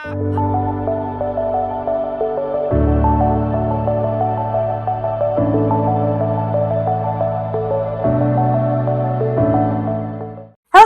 Hello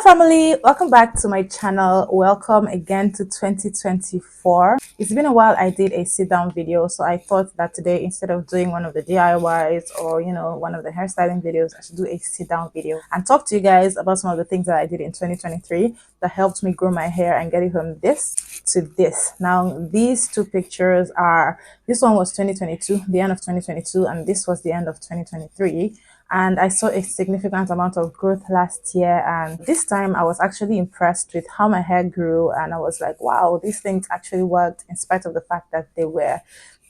family, welcome back to my channel. Welcome again to 2024. It's been a while I did a sit down video, so I thought that today, instead of doing one of the DIYs or one of the hairstyling videos, I should do a sit down video and talk to you guys about some of the things that I did in 2023 that helped me grow my hair and get it from this to this. Now these two pictures are, this one was 2022, the end of 2022, and this was the end of 2023. And I saw a significant amount of growth last year, and this time I was actually impressed with how my hair grew, and I was like, wow, these things actually worked in spite of the fact that they were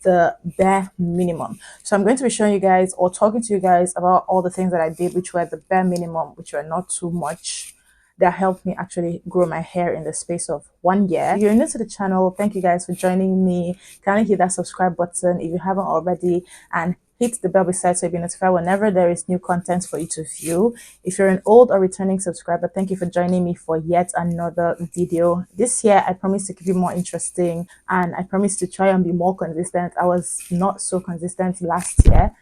the bare minimum. So I'm going to be showing you guys or talking to you guys about all the things that I did which were the bare minimum, which were not too much, that helped me actually grow my hair in the space of 1 year. If you're new to the channel, thank you guys for joining me. Kindly hit that subscribe button if you haven't already, and hit the bell beside so you'll be notified whenever there is new content for you to view. If you're an old or returning subscriber, thank you for joining me for yet another video. This year I promise to keep it more interesting, and I promise to try and be more consistent. I was not so consistent last year,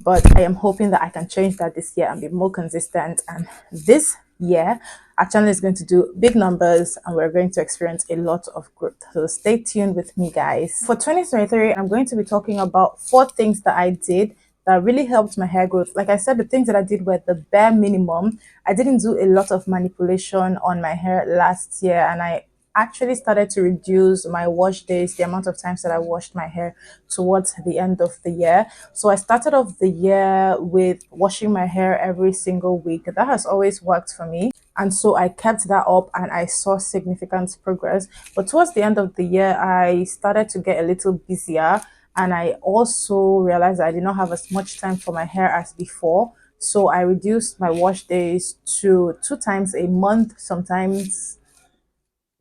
but I am hoping that I can change that this year and be more consistent. And this year our channel is going to do big numbers and we're going to experience a lot of growth. So stay tuned with me, guys. For 2023, I'm going to be talking about 4 things that I did that really helped my hair growth. Like I said, the things that I did were the bare minimum. I didn't do a lot of manipulation on my hair last year, and I actually started to reduce my wash days, the amount of times that I washed my hair towards the end of the year. So I started off the year with washing my hair every single week. That has always worked for me. And so I kept that up and I saw significant progress. But towards the end of the year, I started to get a little busier, and I also realized that I did not have as much time for my hair as before. So I reduced my wash days to 2 times a month, sometimes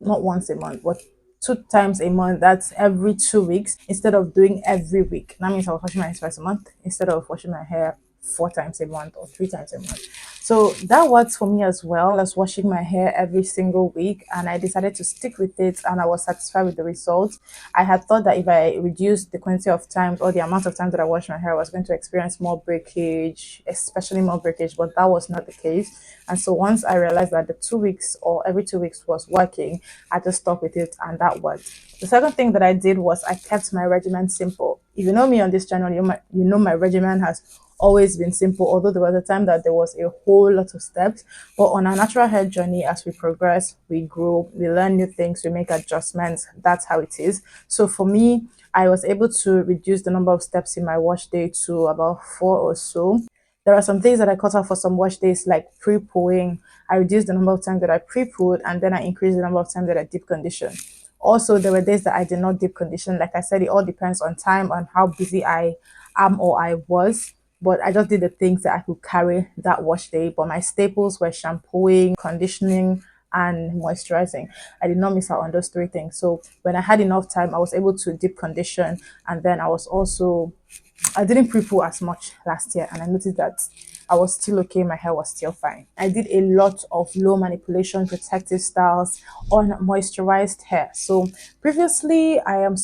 not once a month, but 2 times a month. That's every 2 weeks instead of doing every week. That means I was washing my hair twice a month instead of washing my hair 4 times a month or 3 times a month. So that works for me as well as washing my hair every single week, and I decided to stick with it, and I was satisfied with the results. I had thought that if I reduced the quantity of times or the amount of times that I washed my hair, I was going to experience more breakage, especially more breakage, but that was not the case. And so once I realized that the 2 weeks or every 2 weeks was working, I just stuck with it, and that worked. The second thing that I did was I kept my regimen simple. If you know me on this channel, you know my regimen has always been simple, although there was a time that there was a whole lot of steps. But on our natural hair journey, as we progress, we grow, we learn new things, we make adjustments. That's how it is. So for me, I was able to reduce the number of steps in my wash day to about 4 or so. There are some things that I cut out for some wash days, like pre-pooing. I reduced the number of times that I pre-pooed, and then I increased the number of times that I deep condition. Also, there were days that I did not deep condition. Like I said, it all depends on time, on how busy I am or I was. But I just did the things that I could carry that wash day. But my staples were shampooing, conditioning, and moisturizing. I did not miss out on those 3 things. So when I had enough time, I was able to deep condition, and then I didn't pre-poo as much last year, and I noticed that I was still okay. My hair was still fine. I did a lot of low manipulation protective styles on moisturized hair. So previously, I was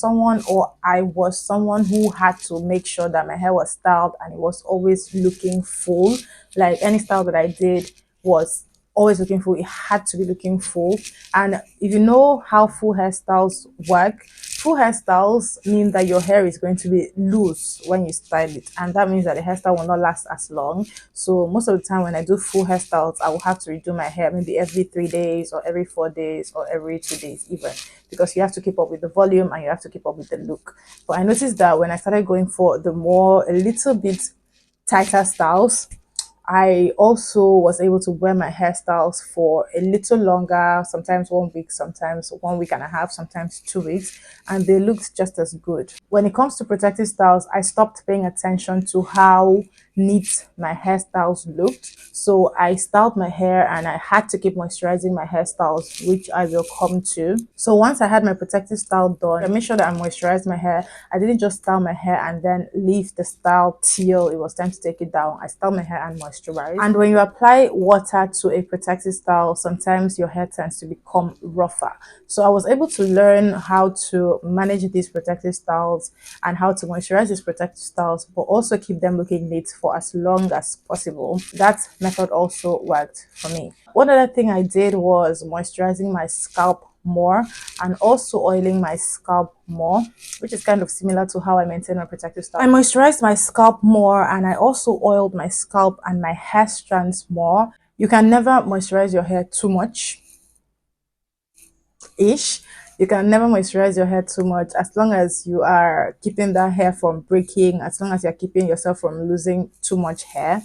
someone who had to make sure that my hair was styled and it was always looking full. Like any style that I did was always looking full. It had to be looking full. And if you know how full hairstyles work, full hairstyles mean that your hair is going to be loose when you style it, and that means that the hairstyle will not last as long. So most of the time when I do full hairstyles, I will have to redo my hair maybe every 3 days or every 4 days or every 2 days even, because you have to keep up with the volume and you have to keep up with the look. But I noticed that when I started going for a little bit tighter styles, I also was able to wear my hairstyles for a little longer, sometimes 1 week, sometimes 1 week and a half, sometimes 2 weeks, and they looked just as good. when it comes to protective styles, I stopped paying attention to how neat my hairstyles looked. So I styled my hair and I had to keep moisturizing my hairstyles, which I will come to. So once I had my protective style done, I made sure that I moisturized my hair. I didn't just style my hair and then leave the style till it was time to take it down. I styled my hair and moisturized. And when you apply water to a protective style, sometimes your hair tends to become rougher. So I was able to learn how to manage these protective styles and how to moisturize these protective styles, but also keep them looking neat for as long as possible. That method also worked for me. One other thing I did was moisturizing my scalp more and also oiling my scalp more, which is kind of similar to how I maintain my protective style. I moisturized my scalp more and I also oiled my scalp and my hair strands more. You can never moisturize your hair too much ish. You can never moisturize your hair too much, as long as you are keeping that hair from breaking, as long as you're keeping yourself from losing too much hair.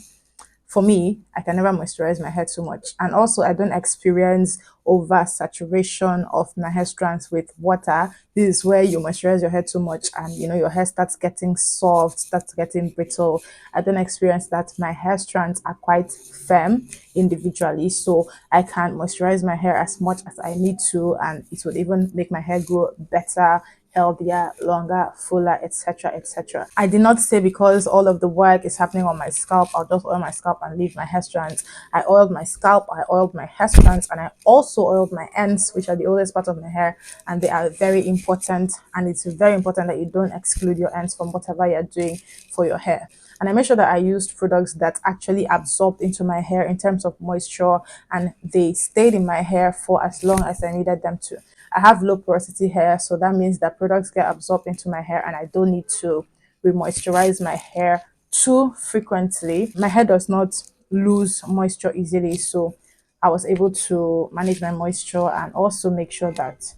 For me, I can never moisturize my hair too much. And also, I don't experience over saturation of my hair strands with water. This is where you moisturize your hair too much and your hair starts getting soft, starts getting brittle. I don't experience that. My hair strands are quite firm individually, so I can moisturize my hair as much as I need to, and it would even make my hair grow better, healthier, longer, fuller, etc., etc. I did not say because all of the work is happening on my scalp, I'll just oil my scalp and leave my hair strands. I oiled my scalp, I oiled my hair strands, and I also oiled my ends, which are the oldest part of my hair, and they are very important. And it's very important that you don't exclude your ends from whatever you're doing for your hair. And I made sure that I used products that actually absorbed into my hair in terms of moisture, and they stayed in my hair for as long as I needed them to. I have low porosity hair, so that means that products get absorbed into my hair and I don't need to re-moisturize my hair too frequently. My hair does not lose moisture easily, so I was able to manage my moisture and also make sure that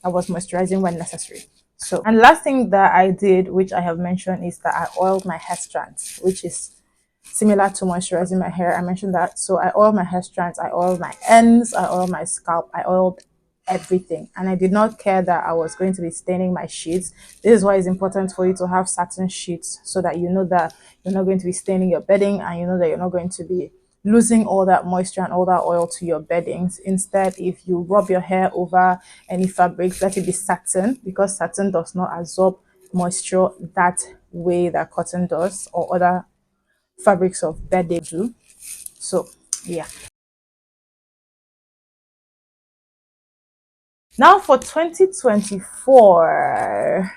I was moisturizing when necessary. So, and last thing that I did, which I have mentioned, is that I oiled my hair strands, which is similar to moisturizing my hair. I mentioned that. So I oiled my hair strands, I oiled my ends, I oiled my scalp, I oiled everything. And I did not care that I was going to be staining my sheets. This is why it's important for you to have satin sheets, so that you know that you're not going to be staining your bedding, and you know that you're not going to be losing all that moisture and all that oil to your beddings. Instead, if you rub your hair over any fabrics, let it be satin, because satin does not absorb moisture that way that cotton does or other fabrics of bedding do. So yeah. Now for 2024,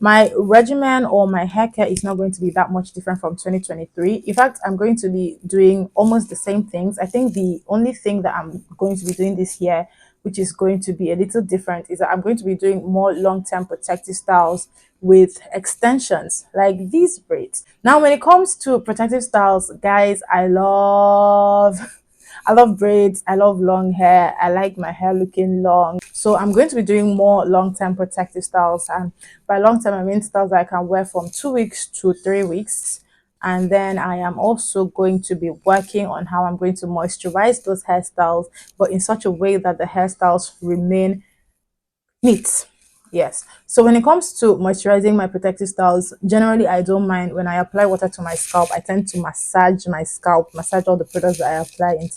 my regimen or my hair care is not going to be that much different from 2023. In fact, I'm going to be doing almost the same things. I think the only thing that I'm going to be doing this year, which is going to be a little different, is that I'm going to be doing more long-term protective styles with extensions like these braids. Now, when it comes to protective styles, guys, I love braids. I love long hair. I like my hair looking long. So I'm going to be doing more long-term protective styles. And by long-term, I mean styles that I can wear from 2 weeks to 3 weeks. And then I am also going to be working on how I'm going to moisturize those hairstyles, but in such a way that the hairstyles remain neat. Yes. So when it comes to moisturizing my protective styles, generally I don't mind when I apply water to my scalp. I tend to massage my scalp, massage all the products that I apply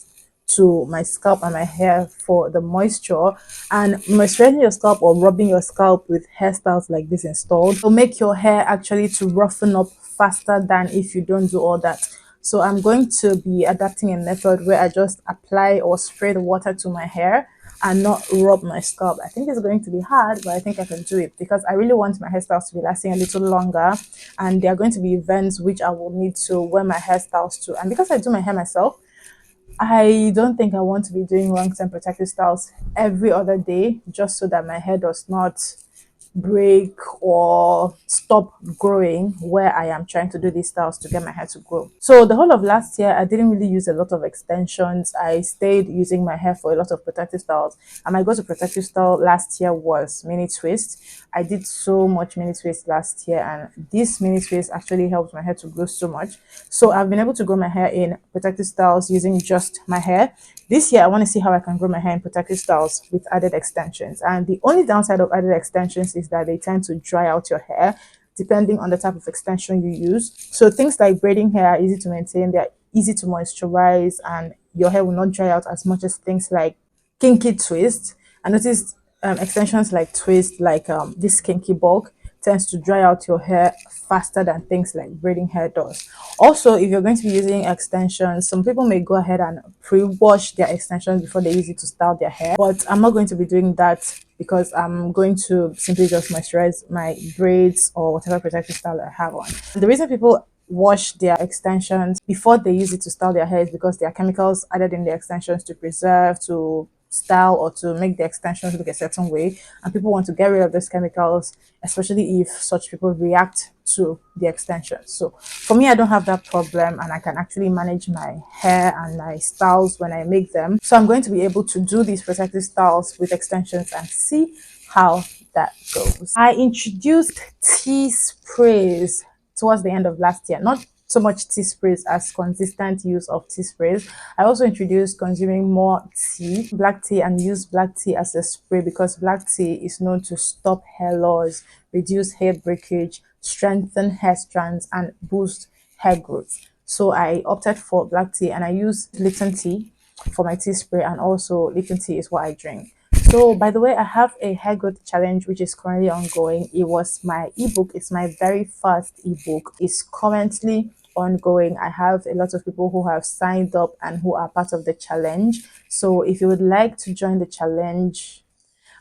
to my scalp and my hair for the moisture. And moisturizing your scalp or rubbing your scalp with hairstyles like this installed will make your hair actually to roughen up faster than if you don't do all that. So I'm going to be adapting a method where I just apply or spray the water to my hair and not rub my scalp. I think it's going to be hard, but I think I can do it because I really want my hairstyles to be lasting a little longer, and there are going to be events which I will need to wear my hairstyles to. And because I do my hair myself, I don't think I want to be doing long-term protective styles every other day just so that my hair does not break or stop growing where I am trying to do these styles to get my hair to grow. So the whole of last year, I didn't really use a lot of extensions. I stayed using my hair for a lot of protective styles. And my go-to protective style last year was mini twist. I did so much mini twist last year, and this mini twist actually helped my hair to grow so much. So I've been able to grow my hair in protective styles using just my hair. This year, I want to see how I can grow my hair in protective styles with added extensions. And the only downside of added extensions is that they tend to dry out your hair. depending on the type of extension you use. So things like braiding hair are easy to maintain, they're easy to moisturize, and your hair will not dry out as much as things like kinky twist. I noticed extensions like twist, like this kinky bulk, tends to dry out your hair faster than things like braiding hair does. Also, if you're going to be using extensions, some people may go ahead and pre-wash their extensions before they use it to style their hair, but I'm not going to be doing that because I'm going to simply just moisturize my braids or whatever protective style I have on. The reason people wash their extensions before they use it to style their hair is because there are chemicals added in the extensions to preserve, to style, or to make the extensions look a certain way, and people want to get rid of those chemicals, especially if such people react to the extensions. So for me, I don't have that problem, and I can actually manage my hair and my styles when I make them. So I'm going to be able to do these protective styles with extensions and see how that goes. I introduced tea sprays towards the end of last year, not so much tea sprays as consistent use of tea sprays. I also introduced consuming more tea, black tea, and use black tea as a spray because black tea is known to stop hair loss, reduce hair breakage, strengthen hair strands, and boost hair growth. So I opted for black tea, and I use Lipton tea for my tea spray, and also Lipton tea is what I drink. So by the way, I have a hair growth challenge which is currently ongoing. It was my ebook. It's my very first ebook. It's currently ongoing. I have a lot of people who have signed up and who are part of the challenge. So if you would like to join the challenge,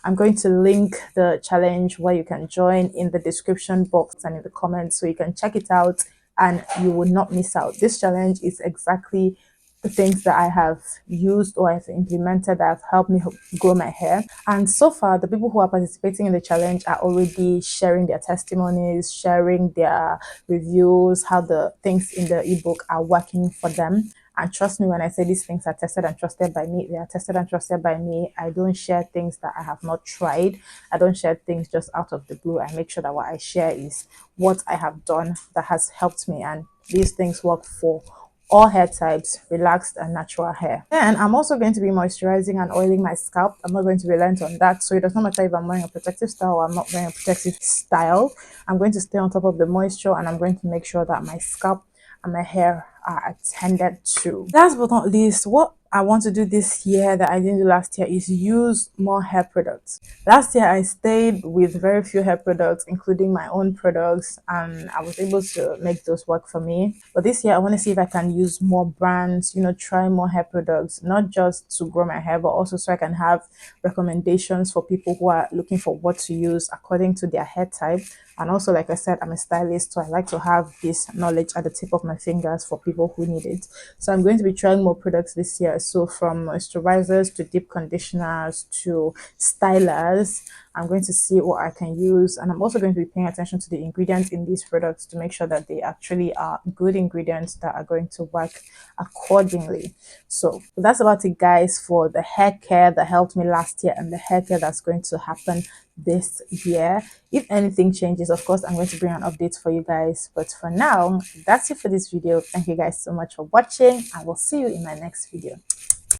I'm going to link the challenge where you can join in the description box and in the comments, so you can check it out and you will not miss out. This challenge is exactly the things that I have used or I've implemented that have helped me grow my hair. And so far, the people who are participating in the challenge are already sharing their testimonies, sharing their reviews, how the things in the ebook are working for them. And trust me when I say these things are tested and trusted by me, they are tested and trusted by me. I don't share things that I have not tried. I don't share things just out of the blue. I make sure that what I share is what I have done that has helped me. And these things work for all hair types, relaxed and natural hair. Then I'm also going to be moisturizing and oiling my scalp. I'm not going to relent on that. So it does not matter if I'm wearing a protective style or I'm not wearing a protective style. I'm going to stay on top of the moisture, and I'm going to make sure that my scalp and my hair are attended to. Last but not least, what I want to do this year that I didn't do last year is use more hair products. Last year I stayed with very few hair products, including my own products, and I was able to make those work for me. But this year I want to see if I can use more brands, try more hair products, not just to grow my hair, but also so I can have recommendations for people who are looking for what to use according to their hair type. And also, like I said, I'm a stylist, so I like to have this knowledge at the tip of my fingers for people who need it. So I'm going to be trying more products this year. So from moisturizers to deep conditioners to stylers, I'm going to see what I can use. And I'm also going to be paying attention to the ingredients in these products to make sure that they actually are good ingredients that are going to work accordingly. So that's about it, guys, for the hair care that helped me last year and the hair care that's going to happen this year. If anything changes, of course, I'm going to bring an update for you guys. But for now, that's it for this video. Thank you guys so much for watching. I will see you in my next video.